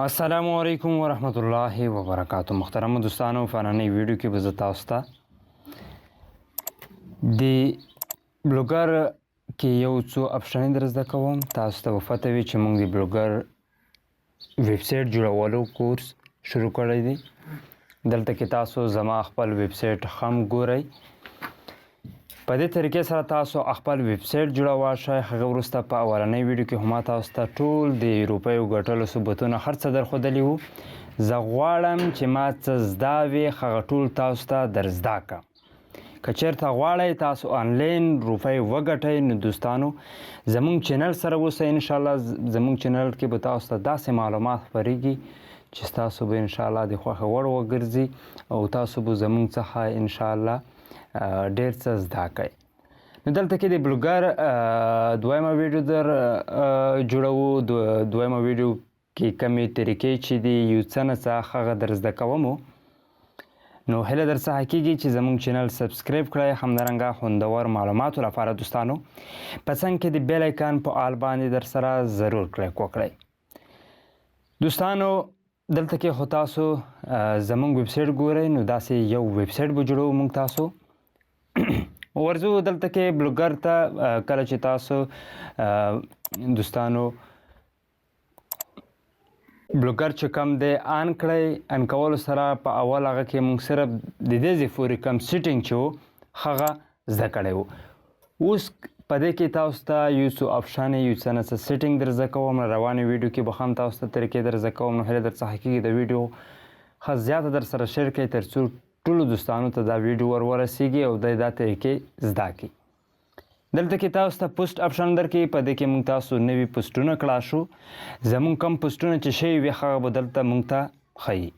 السلام علیکم ورحمت الله وبرکاتہ. محترم دوستانو، فنانی ویډیو کې به زه تاسو ته د بلوګر کې یو څو اپشنې در زده کوم. تاسو ته به پته وي چې موږ د بلوګر ویبسایټ جوړولو کورس شروع کړی دی. دلته کې تاسو زما خپل ویبسایټ هم ګورئ. په دې طریقې سره تاسو خپل ویبسایټ جوړولی شئ. هغه وروسته په اولنۍ ویډیو کې هم تاسو ته ټول د روپیو ګټلو ثبوتونه هر څه درښودلي وو. زه غواړم چې ما څه زده وي هغه ټول تاسو ته در زده کړم. که چېرته غواړئ تاسو آنلاین روپۍ وګټئ نو دوستانو زمونږ چینل سره اوسئ. انشاءالله زمونږ چینل کې به تاسو ته داسې معلومات خپرېږي چې ستاسو به انشاءالله د خوښې وړ وګرځي او تاسو به زمونږ څخه انشاءالله ډېر څه زده کړئ. نو دلته کې د بلوګر دویمه ویډیو در جوړوو. دویمه ویډیو کې کمې طریقې چې دي یو څه نه څه هغه در زده کومو. نو هیله در څخه کېږي چې زموږ چینل سبسکريب کړئ. همدرانګه خوندور معلوماتو لپاره دوستانو په څنګ کې د بیل آیکن په آل باندې در سره ضرور کلیک وکړئ. دوستانو دلته کې خو تاسو زموږ ویبسایټ ګورئ. نو داسې یو ویبسایټ به جوړوو موږ تاسو. ورځو دلته کې بلوګر ته کله چې تاسو دوستانو بلوګر چې کوم دی آن کړئ، آن کولو سره په اول هغه کې موږ صرف د دې ځای پورې کوم سیټینګ چې و هغه زده کړی و. اوس په دې کې تاسو ته یو څو اپشن یو څه نه څه سیټینګ در زده کوم. روانې ویډیو کې به هم تاسو ته طریقې در زده کوم. نو هیله در څخه کېږي د ویډیو ښه زیاته در سره شیر کړئ تر څو ټولو دوستانو ته دا ویډیو ورسیږي او دوی دا طریقې زده کړي. دلته کې تاسو ته پوسټ اپشن درکوي. په دې کې موږ تاسو نوي پوسټونه کړای شو. زموږ کم پوسټونه چې شوي وي هغه به دلته موږ ته ښیي.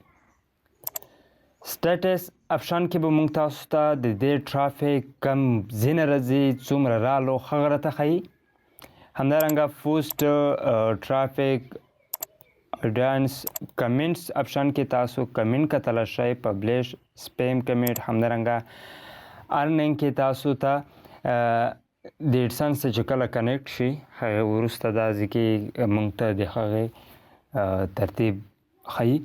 سټیټس اپشن کې به موږ تاسو ته د دې ټرافیک کم ځینې راځي څومره رالو هغه راته ښیي. همدارنګه پوسټ ټرافیک اډانس کمنټس اپشن کې تاسو کمنټ کتلی شئ. پبلش سپیم کمنټ. همدارنګه ارننګ کې تاسو ته د ایډسنس چې کله کنیکټ شي هغې وروسته دا ځای کې موږ ته د هغې ترتیب ښیي.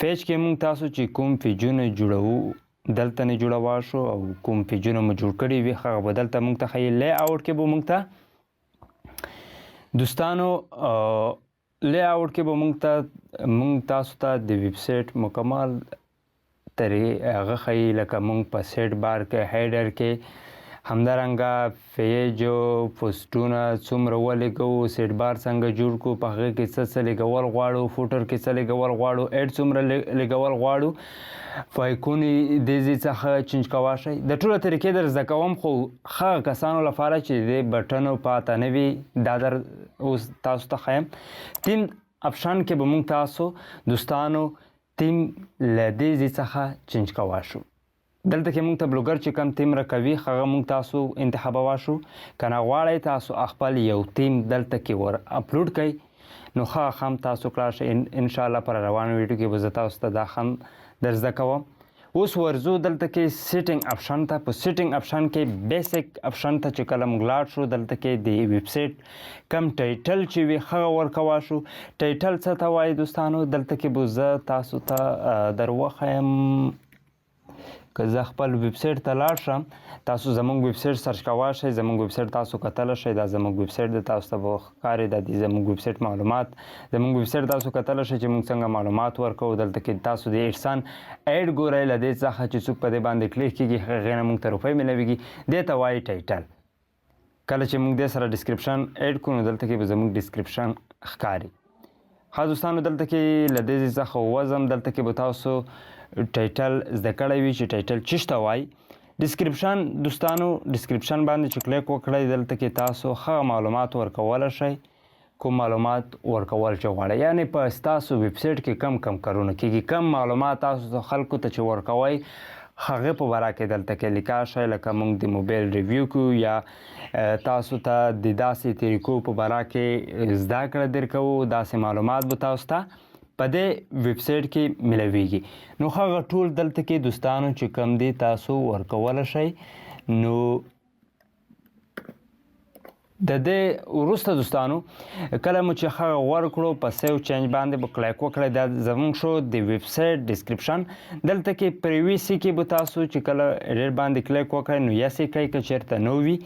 پیج کې موږ تاسو چې کوم پیجونه جوړوو دلته نه جوړولی شو او کوم پیجونه مو جوړ کړي وي هغه به دلته موږ ته ښیي. لی آوټ کې به موږ ته دوستانو لی آوټ کې به موږ تاسو ته د ویبسایټ مکمل هغه ښیي لکه موږ په سیټ بار کې هیډر کې همدارنګه پیج پوسټونه څومره ولګوو، سیټ بار څنګه جوړ کړو، په هغې کې څه لګول غواړو، فوټر کې څه لګول غواړو، ایډ څومره لګول غواړو، فایکونې دې ځای څخه چینج کولی شئ. د ټوله طریقې در زده کوم خو هغه کسانو لپاره چې د بټنو پاته نه وي دا در اوس تاسو ته ښیم. تیم اپشن کې به موږ تاسو دوستانو تیم له دې ځای څخه چینج کولی شو. دلته کې موږ ته بلوګر چې کوم تیم راکوي هغه موږ تاسو انتخابولی شو. که نه غواړئ تاسو خپل یو تیم دلته کې ور اپلوډ کړئ نو ښه هم تاسو کړای شئ. انشاءالله پر روانو ویډیو کې به زه تاسو ته دا هم در زده کوم. اوس ورځو دلته کې سیټینګ اپشن ته. په سیټینګ اپشن کې بیسیک اپشن ته چې کله موږ لاړ شو دلته کې د ویبسایټ کم ټایټل چې وي هغه ورکولی شو. ټایټل څه ته وایي دوستانو؟ دلته کې به زه تاسو ته در وښیم. که زه خپل ویبسایټ ته لاړ شم تاسو زموږ ویبسایټ سرچ کولی شئ. زموږ ویبسایټ تاسو کتلی شئ. دا زموږ ویبسایټ دی. تاسو ته به ښکاري دا د زموږ ویبسایټ معلومات. زموږ ویبسایټ تاسو کتلی شئ چې موږ څنګه معلومات ورکوو. دلته کې تاسو د ایډسن ایډ ګورئ. له دې څخه چې څوک په دې باندې کلیک کېږي هغې نه موږ ته روپۍ میلاویږي. دې ته وایي ټایټل. کله چې موږ دې سره ډسکرپشن ایډ کړو نو دلته کې به زموږ ډسکرپشن ښکاري. ښه دوستانو دلته کې له دې ځای څخه ووځم. دلته کې به تاسو ټایټل زده کړی وي چې ټایټل څه ته وایي. ډسکرپشن دوستانو ډسکرپشن باندې چې کلیک وکړئ دلته کې تاسو هغه معلومات ورکولی شئ کوم معلومات ورکول چې غواړئ. یعنې په ستاسو ویبسایټ کې کم کارونه کېږي، کم معلومات تاسو خلکو ته چې ورکوئ هغې په باره کې دلته کې لیکلی شئ. لکه موږ د موبایل ریویو کوو یا تاسو ته د داسې طریقو په باره کې زده کړه درکوو. داسې معلومات به تاسو ته په دې ویبسایټ کې ملویږي. نو هغه ټول دلته کې دوستانو چې کوم دی تاسو ورکولی شئ. نو د دې وروسته دوستانو کله مو چې هغه ورکړو په سیو چینج باندې به کلیک وکړئ دا زمونږ شو د ویب سایټ ډسکرپشن دلته کې پریویسی کې به تاسو چې کله ایډیټ باندې کلیک وکړئ نو یس یې کوئ که چېرته نو وي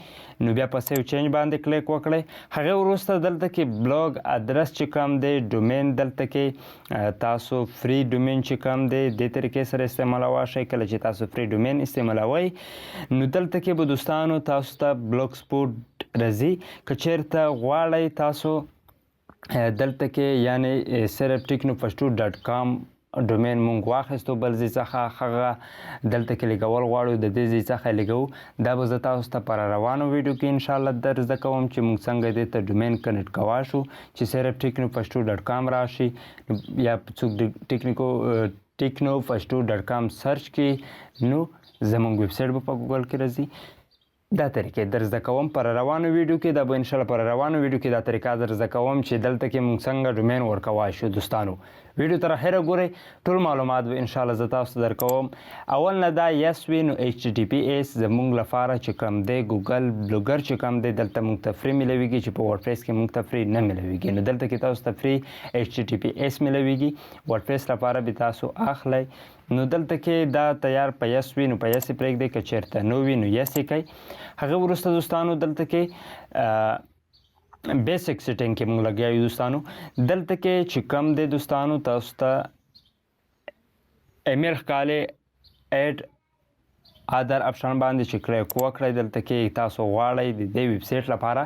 نو بیا په سیو چینج باندې کلیک وکړئ هغې وروسته دلته کې بلاګ ادرس چې کوم دی ډومین دلته کې تاسو فری ډومین چې کوم دی دې طریقې سره استعمالولی شئ کله چې تاسو فری ډومین استعمالوئ نو دلته کې به دوستانو تاسو ته بلاګ سپوټ راځي که چېرته غواړئ تاسو دلته کې یعنی صرف technopashto.com ډومین مونږ واخیستو بل ځای څخه هغه دلته کې لګول غواړو د دې ځای څخه لګوو دا به زه تاسو ته پر روانو ویډیو کې انشاءالله در زده کوم چې مونږ څنګه دې ته ډومین کنیکټ کولی شو چې صرف technopashto.com راشي یا څوک technopashto.com سرچ کړي نو زمونږ ویب سایټ به په ګوګل کې راځي دا طریقې در زده کوم پر روانو ویډیو کې دا به انشاءالله پر روانو ویډیو کې دا طریقه در زده کوم چې دلته کې مونږ څنګه ډومین ورکولی شو دوستانو ویډیو تر اخره ګورئ ټول معلومات به انشاءالله زه تاسو ته درکوم اول نه دا یس وي نو HTTPS زمونږ لپاره چې کوم دی ګوګل بلوګر چې کوم دی دلته مونږ ته فري میلویږي چې په ورډپریس کې مونږ ته فري نه میلویږي نو دلته کې تاسو ته فري HTTPS میلویږي ورډپریس لپاره به تاسو اخلئ نو دلته کې دا تیار په یس وي نو په یس یې پرېږدئ که چېرته نو وي نو یس یې کوئ هغه وروسته دوستانو دلته کې بیسک سیټینګ کې موږ لګیا یو دوستانو دلته کې چې کم دی دوستانو تاسو ته ایمیل ښکالی ایډ ادر اپشن باندې چې کلیک وکړئ دلته کې تاسو غواړئ د دې ویب سایټ لپاره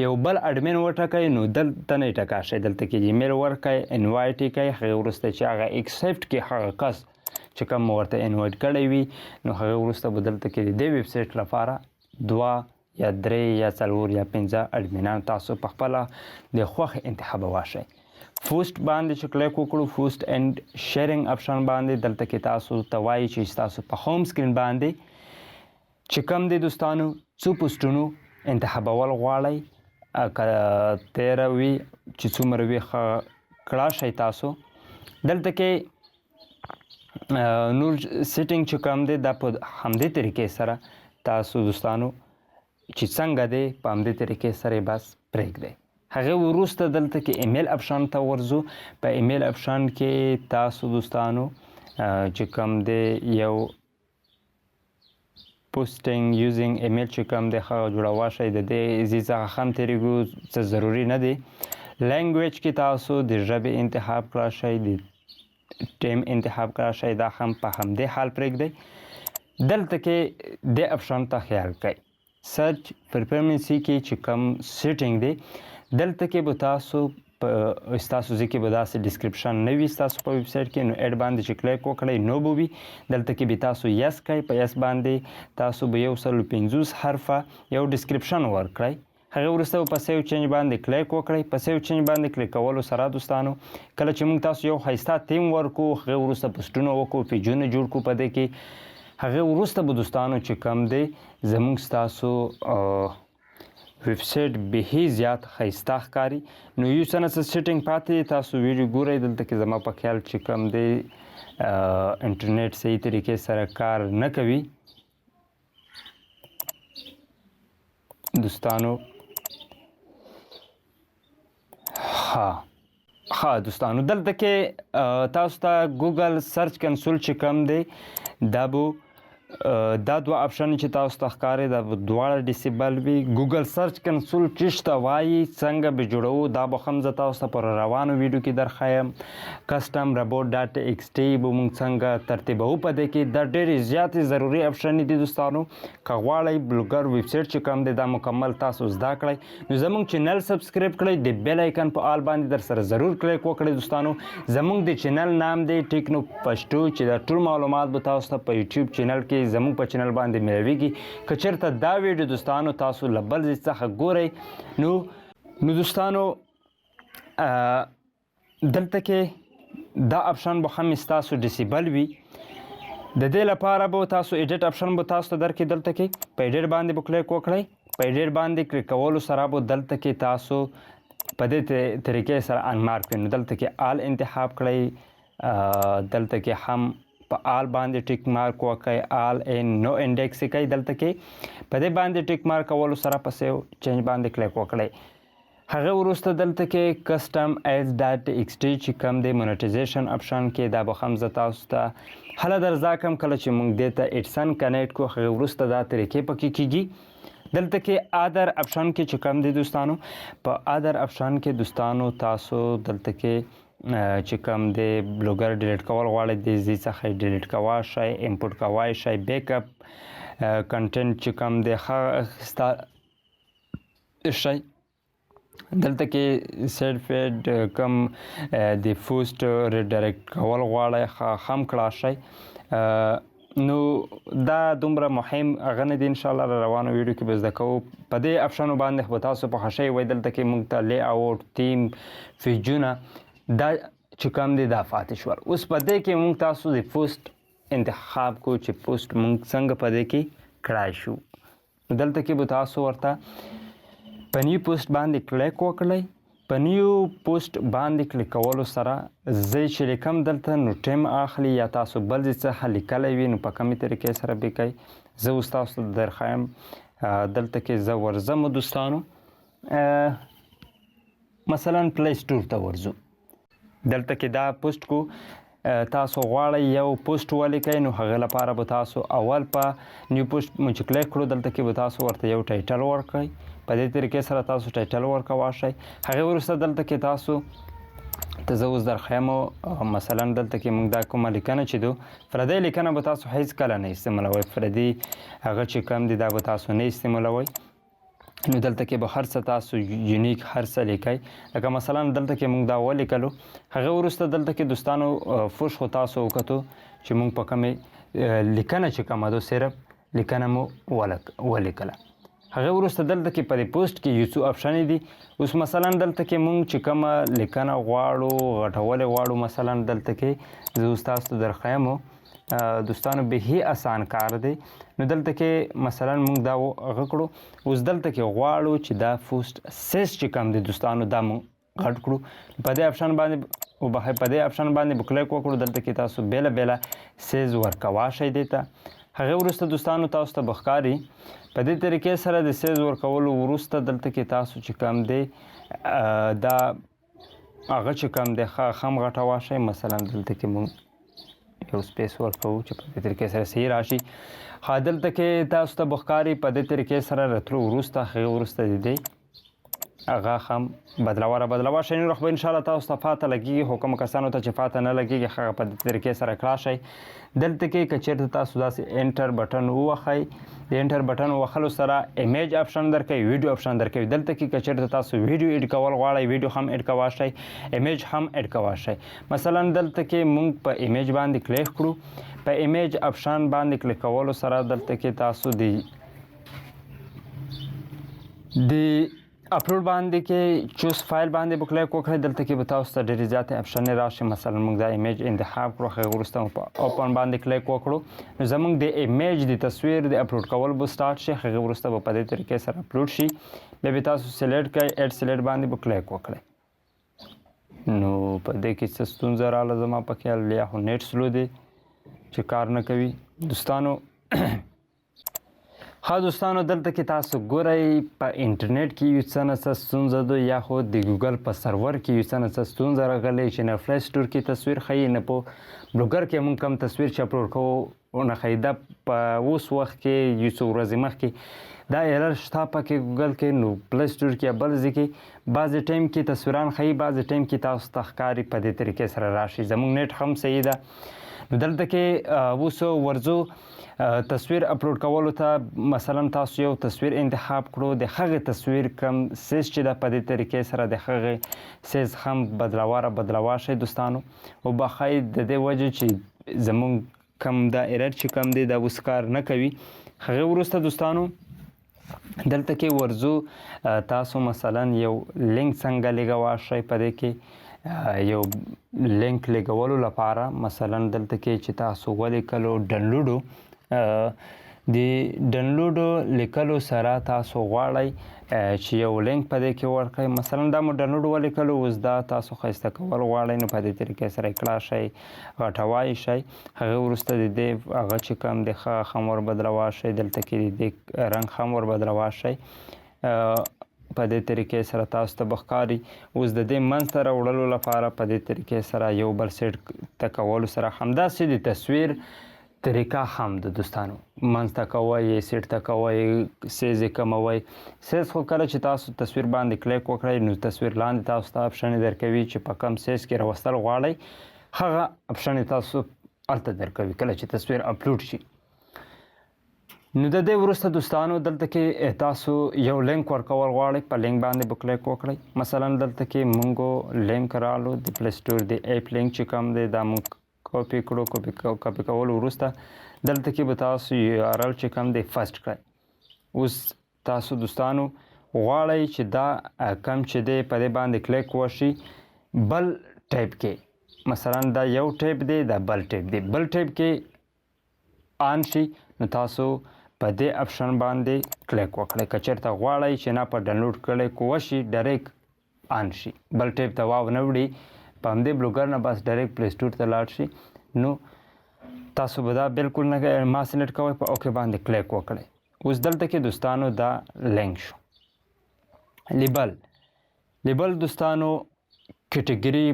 یو بل اډمین وټاکئ نو دلته نه یې ټاکا شئ دلته کې ایمیل ورکړئ انوایټ یې کوئ هغې وروسته چې هغه ایکسپټ کړي هغه کس چې کوم ورته انوایټ کړی وي نو هغې وروسته به دلته کې د دې ویب سایټ لپاره 2 یا 3 یا 4 یا 5 اډمینان تاسو په خپله د خوښې انتخابولی شئ پوسټ باندې چې کلیک وکړو پوسټ اینډ شیرینګ اپشن باندې دلته کې تاسو ته وایي چې تاسو په ہوم سکرین باندې چې کوم دی دوستانو څو پوسټونو انتخابول غواړئ که 13 وي چې څومره وي کړه شئ تاسو دلته کې نور سیټینګ چې کوم دی دا په همدې طریقې سره تاسو دوستانو چې څنګه دی په همدې طریقې سره یې بس پرېږدئ هغې وروسته دلته کې ایمیل اپشن ته ورځو په ایمیل اپشن کې تاسو دوستانو چې کوم دی یو پوسټینګ یوزینګ ایمیل چې کوم دی هغه جوړولی شئ د دې ځای څخه هم تېرېږو څه ضروري نه دی لینګویج کې تاسو د ژبې انتخاب کړی شئ د ټیم انتخاب کړی شئ دا هم په همدې حال پرېږدئ دلته کې دې اپشن ته خیال کوئ سرچ پرفرمنسي کې چې کوم سیټینګ دی دلته کې به تاسو په ستاسو ځای کې به داسې ډسکرپشن نه وي ستاسو په ویب سایټ کې نو ایډ باندې چې کلیک وکړئ نو به وي دلته کې به تاسو یس کوئ په یس باندې تاسو به 150 حرفه یو ډسکرپشن ورکړئ هغې وروسته به په سیو چینج باندې کلیک وکړئ په سیو چینج باندې کلیک کولو سره دوستانو کله چې موږ تاسو یو ښایسته تیم ورکو هغې وروسته پوسټونه وکړو پیجونه جوړ کړو په دې کې هغې وروسته به دوستانو چې کوم دی زموږ ستاسو ویب سایټ بهي زیات ښایسته ښکاري نو یو څه نه څه سیټینګ پاتې تاسو ویډیو ګورئ دلته کې زما په خیال چې کوم دی انټرنیټ صحیح طریقې سره کار نه کوي دوستانو ها دوستانو دلته کې تاسو ته ګوګل سرچ کنسول چې کوم دی دا به دا دوه اپشن چې تاسو ته ښکاري دا به دواړه ډیسیبل وي ګوګل سرچ کنسول چې ته وایي څنګه به جوړوو دا به هم زه تاسو ته پر روانو ویډیو کې درښایم کسټم ربوټ ډاټ ایکس ټي به موږ څنګه ترتیبوو په دې کې دا ډېرې زیاتې ضروري اپشنې دي دوستانو که غواړئ بلوګر ویب سایټ چې کوم دی دا مکمل تاسو زده کړئ نو زموږ چینل سبسکرایب کړئ د بیل آیکن په آل باندې در سره ضرور کلیک وکړئ دوستانو زموږ د چینل نام دی ټیکنو پشتو چې دا ټول معلومات به تاسو ته په یوټیوب چینل کې زموږ په چینل باندې ملویږي که چېرته دا ویډیو دوستانو تاسو له بل ځای څخه ګورئ نو دوستانو دلته کې دا اپشن به هم ستاسو ډیسیبل وي د دې لپاره به تاسو ایډیټ اپشن به تاسو ته درکړي دلته کې په ایډیټ باندې به کلیک وکړئ په ایډیټ باندې کلیک کولو سره به دلته کې تاسو په دې طریقې سره انمارک کړئ نو دلته کې آل انتخاب کړئ دلته کې هم په آل باندې ټیک مارک وکړئ، آل ان نو انډیکس کوي دلته کې په دې باندې ټیک مارک کولو سره په سیو چینج باندې کلیک وکړئ. هغه وروسته دلته کې کسټم ایز ډاټ ایکس ټي چې کوم دی مونټایزیشن اپشن کې دا به هم زه تاسو ته هله درزا کوم کله چې موږ دې ته ایډسن کنیکټ کړو. هغه وروسته دا طریقې پکې کیږي. دلته کې ادر اپشن کې چې کوم دی دوستانو په ادر اپشن کې دوستانو تاسو دلته کې چې کوم دی بلوګر ډیلیټ کول غواړئ د دې څخه ډیلیټ کوای شئ، انپوټ کوای شئ، بیک اپ کنټینټ چې کوم دی هغه شئ. دلته کې سیټ فیډ کم د پوسټ ریډایرکټ کول غواړئ هم کړای شئ. نو دا دومره مهم هغه نه دی، انشاءالله را روانو ویډیو کې به زده کوو. په دې اپشنو باندې به تاسو پوهه شئ وای دلته کې موږ ته لی اوټ، تیم، فیجونه دا چې کوم دی دا پاتې شول. اوس په دې کې موږ تاسو د پوسټ انتخاب کو چې پوسټ موږ څنګه په دې کې کړای شو. دلته کې به تاسو ورته په نیو پوسټ باندې کلیک وکړئ. په نیو پوسټ باندې کلیک کولو سره زه چې لیکم دلته نو ټایم اخلي یا تاسو بل ځای څخه لیکلی وي نو په کومې طریقې سره به کوئ. زه اوس تاسو ته درښیم. دلته کې زه ورځم دوستانو، مثلا پلی سټور ته ورځو. دلته کې دا پوسټ کو تاسو غواړئ یو پوسټ ولیکئ نو هغه لپاره به تاسو اول په نیو پوسټ مو چې کلیک کړو دلته کې به تاسو ورته یو ټایټل ورکړئ. په دې طریقې سره تاسو ټایټل ورکوای شئ. هغې وروسته دلته کې تاسو ته زه اوس درښیم مثلا دلته کې موږ دا کومه لیکنه چې دو پردی لیکنه به تاسو هیڅ کله نه استعمالوئ. پردي هغه چې کوم دی دا به تاسو نه استعمالوئ. نو دلته کې به هر څه تاسو یونیک هر څه لیکئ. لکه مثلا دلته کې موږ دا ولیکلو. هغه وروسته دلته کې دوستانو فوش خو تاسو وکتو چې موږ په کومې لیکنه چې کومه دو صرف لیکنه مو ولیکله. هغه وروسته دلته کې په دې پوسټ کې یو څو اپشنې دي. اوس مثلا دلته کې موږ چې کومه لیکنه غواړو غټولی غواړو مثلا دلته کې زه اوس تاسو ته درښیم دوستانو به هی آسان کار دی. نو دلته کې مثلا موږ دا هغه کړو. اوس دلته کې غواړو چې دا پوسټ سیز چې کوم دی دوستانو دا موږ غټ کړو. په دې اپشن باندې به کلیک وکړو. دلته کې تاسو بیله بیله سیز ورکوای شئ دې ته. هغې وروسته دوستانو تاسو ته به ښکاري په دې طریقې سره د سیز ورکولو وروسته دلته کې تاسو چې کوم دی دا هغه چې کوم دی هم غټوای شئ. مثلا دلته کې موږ یو سپیس ورکوو چې په دې طریقې سره صحیح راشي. دلته کې تاسو ته به ښکاري په دې طریقې سره راتلو وروسته هغې وروسته د دې هغه هم بدلوه شئ. نور خو به انشاءالله تاسو ته پاته لګېږي، خو کومو کسانو ته چې پاته نه لګېږي هغه په دې طریقې سره کړای شئ. دلته کې که چېرته تاسو داسې انټر بټن ووهئ، د انټر بټن وهلو سره امیج اپشن درکوي، ویډیو اپشن درکوي. دلته کې که چېرته تاسو ویډیو ایډ کول غواړئ ویډیو هم ایډ کوای شئ، امیج هم ایډ کوای شئ. مثلا دلته کې موږ په امیج باندې کلیک کړو. په امیج اپشن باندې کلیک کولو سره دلته کې تاسو د اپلوډ باندې کې چوز فایل باندې به کلیک وکړئ. دلته کې به تاسو ته ډېرې زیاتې اپشنې راشي. مثلا موږ دا امیج انتخاب کړو. هغې وروسته مو په اوپن باندې کلیک وکړو نو زموږ د امیج د تصویر د اپلوډ کول به سټارټ شي. هغې وروسته به په دې طریقې سره اپلوډ شي. بیا به تاسو سلیکټ کړئ، ایډ سلیکټ باندې به کلیک وکړئ. نو په دې کې څه ستونزه راغله زما په خیال یا خو نیټ سلو دی چې کار نه کوي دوستانو. دوستانو دلته کې تاسو ګورئ په انټرنیټ کې یو څه نه څه ستونزه ده یا خو د ګوګل په سرور کې یو څه نه څه ستونزه راغلی چې نه پلی سټور کې تصویر ښیي نه په بلوګر کې موږ کوم تصویر چې اپلوډ کوو نه ښیي. دا په اوس وخت کې یو څو ورځې مخکې دا ایرر شته پکې ګوګل کې. نو پلی سټور کې یا بل ځای کې بعضې ټایم کې تصویران ښیي، بعضې ټایم کې تاسو ته ښکاري په دې طریقې سره راشي. زموږ نیټ هم صحیح ده. نو دلته کې اوس ورځو تصویر اپلوډ کولو ته مثلا تاسو یو تصویر انتخاب کړو، د هغې تصویر کم سیز چې ده په دې طریقې سره د هغې سیز هم بدلوای شئ دوستانو. او بخای د دې وجه چې زموږ کم دا ایرر چې کم دی دا اوس کار نه کوي. هغې وروسته دوستانو دلته کې ورځو تاسو مثلا یو لینک څنګه لګوای شئ. په دې کې یو لینک لګولو لپاره مثلا دلته کې چې تاسو ولیکلو ډاونلوډو د ډاونلوډ لیکلو سره تاسو غواړئ چې یو لینک په دې کې ورکړئ. مثلا دا مو ډاونلوډ ولیکلو، اوس دا تاسو ښایسته کول غواړئ، نو په دې طریقې سره کړای شئ، غټوای شئ. هغې وروسته د دې هغه چې کوم دی ښه هم ور بدلوای شئ، دلته کې د دې رنګ هم ور بدلوای شئ. په دې طریقې سره تاسو ته به ښکاري. اوس د دې منځ ته راوړلو لپاره په دې طریقې سره یو بل سیټ ته کولو سره همداسې د تصویر طریقه هم د دوستانو منځ ته کوئ، سیټ ته کوئ، سیز یې کموئ. سیز خو کله چې تاسو تصویر باندې کلیک وکړئ نو تصویر لاندې تاسو ته اپشن درکوي چې په کم سیز کې راوستل غواړئ، هغه اپشن تاسو هلته درکوي کله چې تصویر اپلوډ شي. نو د دې وروسته دوستانو دلته کې تاسو یو لینک ورکول غواړئ، په لینک باندې به کلیک وکړئ. مثلا دلته کې مونږ لینک رالو د پلی سټور د اپ لینک چې کوم دی دا مونږ کاپي کړو. کاپي کولو وروسته دلته کې به تاسو یو آر ال چې کوم دی فرسټ کړئ. اوس تاسو دوستانو غواړئ چې دا کم چې دی په دې باندې کلیک وشي بل ټیب کې، مثلا دا یو ټیب دی، دا بل ټیب دی، بل ټیب کې آن شي نو تاسو په دې اپشن باندې کلیک وکړئ. که چېرته غواړئ چې نه په ډاونلوډ کلیک وشي ډایرکټ آن شي، بل ټیب ته واو نه وړي، په همدې بلوګر نه بس ډایرکټ پلی سټور ته لاړ شي، نو تاسو به دا بالکل نه ما سلیکټ کوئ، په اوکې باندې کلیک وکړئ. اوس دلته کې دوستانو دا لینک شو. لیبل دوستانو کټګري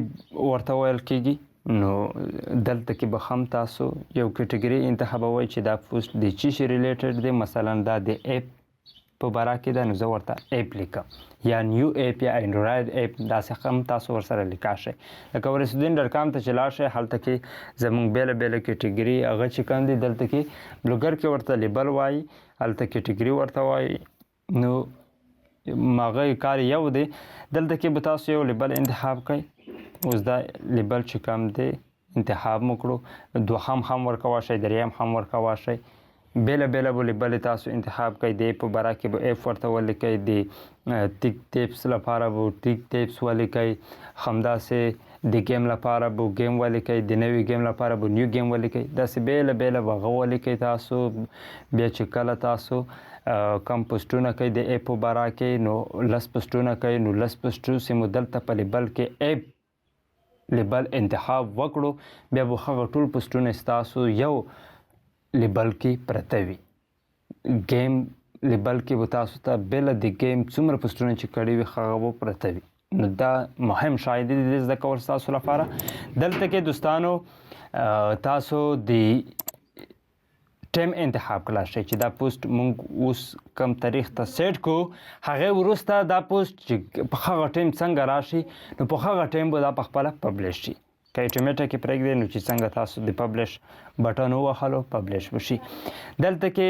ورته ویل کېږي. نو دلته کې به هم تاسو یو کټګري انتخابوئ چې دا پوسټ د چی شي ریلیټډ دی. مثلا دا د اپ په باره کې ده، نو زه ورته اپ لیکم، یا نیو اپ یا انډرایډ اپ، داسې هم تاسو ورسره لیکای شئ. لکه ورسیدین ډاټ کام ته چې لاړ شئ، هلته کې زموږ بیله بیله کټګري هغه چې کوم دی دلته کې بلوګر کې ورته لیبل وایي، هلته کټګري ورته وایي. نو هغه کار یو دی. دلته کې به تاسو یو لیبل انتخاب کړئ. اوس دا لیبل چې کوم دی انتخاب مو کړو، دوهم هم ورکوای شئ، دریم هم ورکوای شئ. بیله بیله به لیبل تاسو انتخاب کړئ. د په باره کې به اف ورته ولیکئ، د ټیک ټیپس لپاره به ټیک ټیپس ولیکئ، همداسې د گیم لپاره به گیم ولیکئ، د نوي گیم لپاره به نیو گیم ولیکئ. داسې بیله بیله به هغه ولیکئ تاسو. بیا چې کله تاسو کم پوسټونه کوئ د اپ په باره کې، نو لس پوسټونه کوئ، نو لس پوسټو چې مو دلته په لیبل کې اپ لیبل انتخاب وکړو، بیا به هغه ټول پوسټونه ستاسو یو لیبل کې پرته وي. گیم لیبل کې به تاسو ته بله د گیم څومره پوسټونه چې کړي وي هغه به پرته وي. نو دا مهم شاید دی د زده کول ستاسو لپاره. دلته کې دوستانو تاسو د ټیم انتخاب کړای شئ چې دا پوسټ مونږ اوس کم تاریخ ته سیټ کو، هغې وروسته دا پوسټ چې په هغه ټیم څنګه راشي نو په هغه ټیم به دا پخپله پبلش شي. که اټومیټیک یې پرېږدئ نو چې څنګه تاسو د پبلش بټن ووهلو پبلش وشي. دلته کې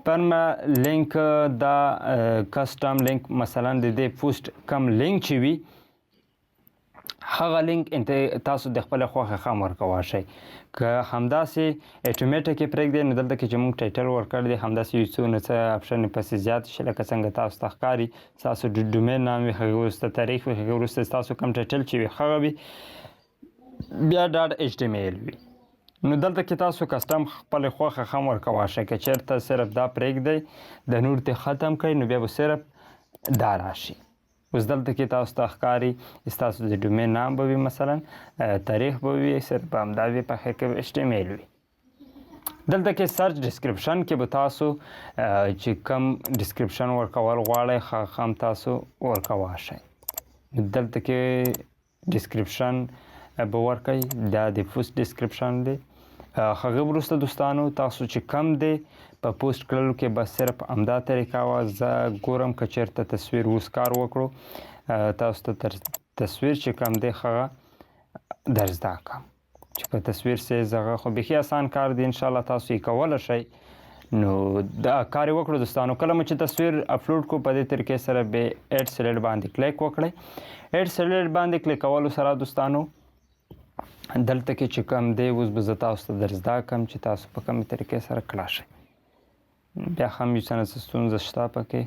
پرمه لینک دا کسټم لینک، مثلا د دې پوسټ کم لینک چې وي هغه لینک تاسو د خپل خوښه هم ورکوای شئ. که همداسې اټومیټیک یې پرېږدئ نو دلته کې چې موږ ټایټل ورکړی دی همداسې یو څو نه څه اپشن پسې زیات شي، لکه څنګه تاسو ته ښکاري. ستاسو ډومین نام وي، هغې وروسته تاریخ وي، هغې وروسته ستاسو کوم ټایټل چې وي هغه وي، بیا ډاټ ایچ ټي ایم ایل وي. نو دلته کې تاسو کسټم خپل خوښه هم ورکوای شئ. که چېرته صرف دا پرېږدئ د نور ته ختم کړئ نو بیا به صرف دا راشي. اوس دلته کې تاسو ته ښکاري ستاسو د ډومین نام به وي، مثلا تاریخ به وي، صرف همدا وي، په اخر کې به ایچ ټي ایم ایل وي. دلته کې سرچ ډسکرپشن کې به تاسو چې کم ډسکرپشن ورکول غواړئ هغه هم تاسو ورکوای شئ. دلته کې ډسکرپشن به ورکئ، دا د پوسټ ډسکرپشن دی. هغه وروسته دوستانو تاسو چې کم دی په پوسټ کړلو کې بس صرف همدا طریقه وه. زه ګورم که چېرته تصویر اوس کار وکړو، تاسو ته تصویر چې کم دی هغه در زده کړم چې په تصویر سیز هغه خو بیخي آسان کار دی، انشاءالله تاسو یې کولی شئ. نو دا کار یې وکړو دوستانو. کله مو چې تصویر اپلوډ کړو په دې طریقې سره به ایډ سلیډ باندې کلیک وکړئ. ایډ سلیډ باندې کلیک کولو سره دوستانو دلته کې چې کوم دی اوس به زه تاسو ته در زده کړم چې تاسو په کومې طریقې سره کړای شئ. بیا هم یو څه نه څه ستونزه شته پکې،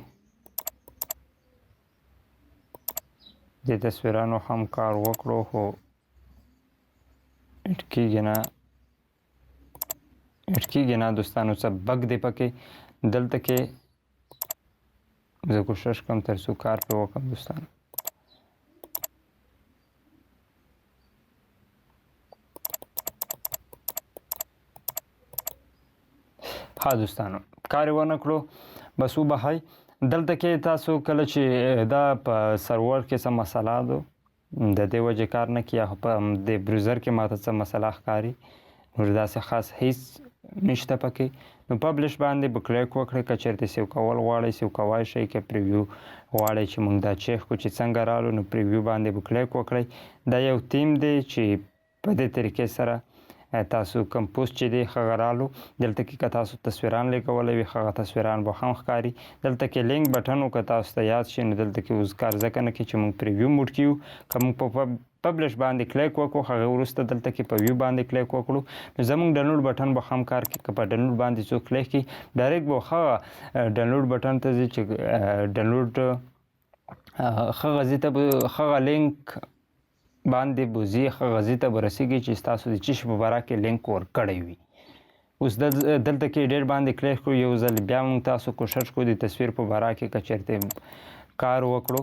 د تصویرانو هم کار وکړو خو اټ کېږي نه. اډ کېږي نه دوستانو، څه بګ دی پکې. دلته کې زه کوشش کوم تر څو کار پرې وکړم دوستانو. ها دوستانو کار یې ونه کړو، بس وبهئ. دلته کې تاسو کله چې دا په سرور کې څه مسله ده د دې وجې کار نه کیه، خو په د بروزر کې ماته څه مسله ښکاري، نو داسې خاص هیڅ نشته پکې. نو پبلش باندې به کلیک وکړئ، که چېرته سیو کول غواړئ سیو کوای شئ، که پریویو غواړئ چې موږ دا چیک کړو چې څنګه رالو، نو پریویو باندې به کلیک وکړئ. دا یو تیم دی چې په دې طریقې سره تاسو کوم پوسټ چې دی هغه رالو. دلته کې که تاسو تصویران لګولی وي هغه تصویران به هم ښکاري. دلته کې لینک بټن و که تاسو ته یاد شي، نو دلته کې اوس کار ځکه نه کوي چې موږ پریویو موډ کې یو. که موږ په پبلش باندې کلیک وکړو هغه وروسته دلته کې په ویو باندې کلیک وکړو، نو زموږ ډاونلوډ بټن به هم کار کوي. که په ډاونلوډ باندې څوک کلیک کړي ډایرکټ به هغه ډاونلوډ بټن ته ځي چې ډاونلوډ هغه ځای ته به هغه لینک باندې بوزي، هغه ځای ته به رسېږي چې ستاسو د څه شي په باره کې لینک ورکړی وي. اوس دلته کې ډېر باندې کلیک کړو، یو ځل بیا موږ تاسو کوشش کړو د تصویر په باره کې که چېرته کار وکړو،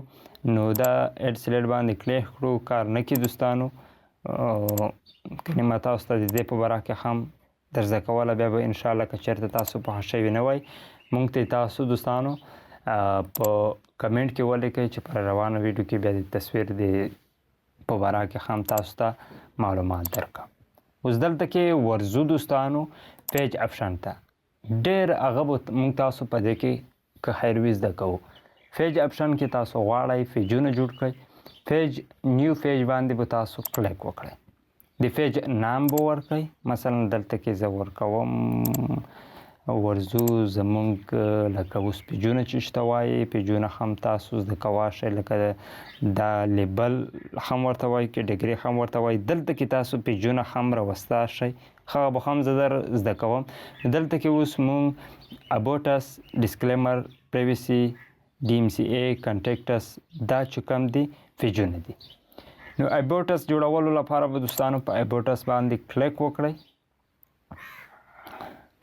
نو دا ایډ سلیډ باندې کلیک کړو، کار نه کړي دوستانو. کنې ما تاسو ته د دې په باره کې هم در زده کوله، بیا به انشاءالله که چېرته تاسو پوهه شوي نه وئ موږ ته تاسو دوستانو په کمنټ کې ولیکئ چې پر روانه ویډیو کې بیا د تصویر د په باره کې هم تاسو ته معلومات درکړم. اوس دلته کې ورځو دوستانو پیج اپشن ته، ډېر هغه به موږ تاسو په دې کې که خیر وي زده کوو. پیج اپشن کې تاسو غواړئ پیجونه جوړ کړئ، پیج نیو پیج باندې به تاسو کلیک وکړئ، د پیج نام به ورکړئ. مثلا دلته کې زه ورکوم ورځو زمونږ، لکه اوس پیجونه چې شته وایي پیجونه هم تاسو زده کوای شئ، لکه دا لیبل هم ورته وایي که ډیګري هم ورته وایي. دلته کې تاسو پیجونه هم راوستی شئ، هغه به هم زه در زده کوم. دلته کې اوس مونږ اباوټ اس، ډسکلیمر، پریویسي، DMCA، کنټیکټس، دا چې کوم دي پیجونه دي. نو اباوټ اس جوړولو لپاره به دوستانو په اباوټ اس باندې کلیک وکړئ.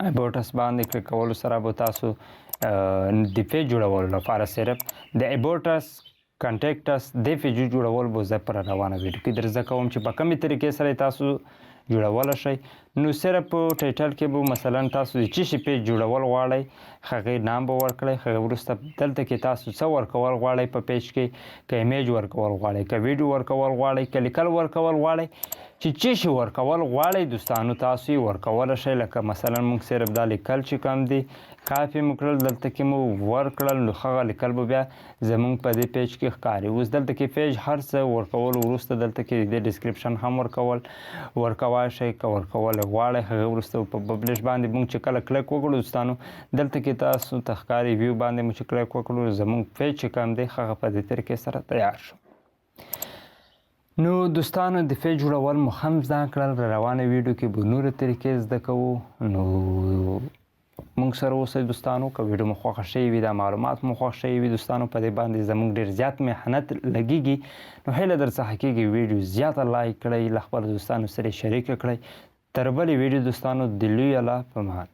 اباوټ اس باندې کلیک کولو سره به تاسو د پیج جوړولو لپاره صرف د اباوټ اس کنټیکټس د پیج جوړول به زه پر روانه ویډیو کې در زده کوم چې په کومې طریقې سره تاسو جوړولی شئ. نو صرف په ټایټل کې به مثلا تاسو د څه شي پیج جوړول غواړئ هغې نام به ورکړئ. هغې وروسته دلته کې تاسو څه ورکول غواړئ په پیج کې، که ایمیج ورکول غواړئ، که ویډیو ورکول غواړئ، که لیکل ورکول غواړئ، چې څه شي ورکول غواړئ دوستانو تاسو یې ورکولی شئ. لکه مثلا موږ صرف دا لیکل چې کوم دي کاپي مو کړل، دلته کې مو ورکړل، نو هغه لیکل به بیا زموږ په دې پیج کې ښکاري. اوس دلته کې پیج هر څه ورکول وروسته دلته کې د ډسکرپشن هم ورکوای شئ، که ورکول غواړئ. هغې وروسته په پبلش باندې موږ چې کله کلیک وکړو دوستانو دلته کې تاسو ته ښکاري ویو باندې مو چې کلیک وکړو زموږ پیج چې کوم دی هغه په دې طریقې سره تیار شو. نو دوستانو د پیج جوړول مو هم زده کړل، روانه ویډیو کې به نورې طریقې زده کوو. نو موږ سره اوسئ دوستانو. که ویډیو مو خوښه شوې وي، دا معلومات مو خوښ شوي وي دوستانو، په دې باندې زموږ ډېر زیات محنت لګیږي، نو هیله در څخه کېږي ویډیو زیاته لایک کړئ، له خپلو دوستانو سره یې شریکه کړئ. تر بلې ویډیو دوستانو د لوی الله په امان.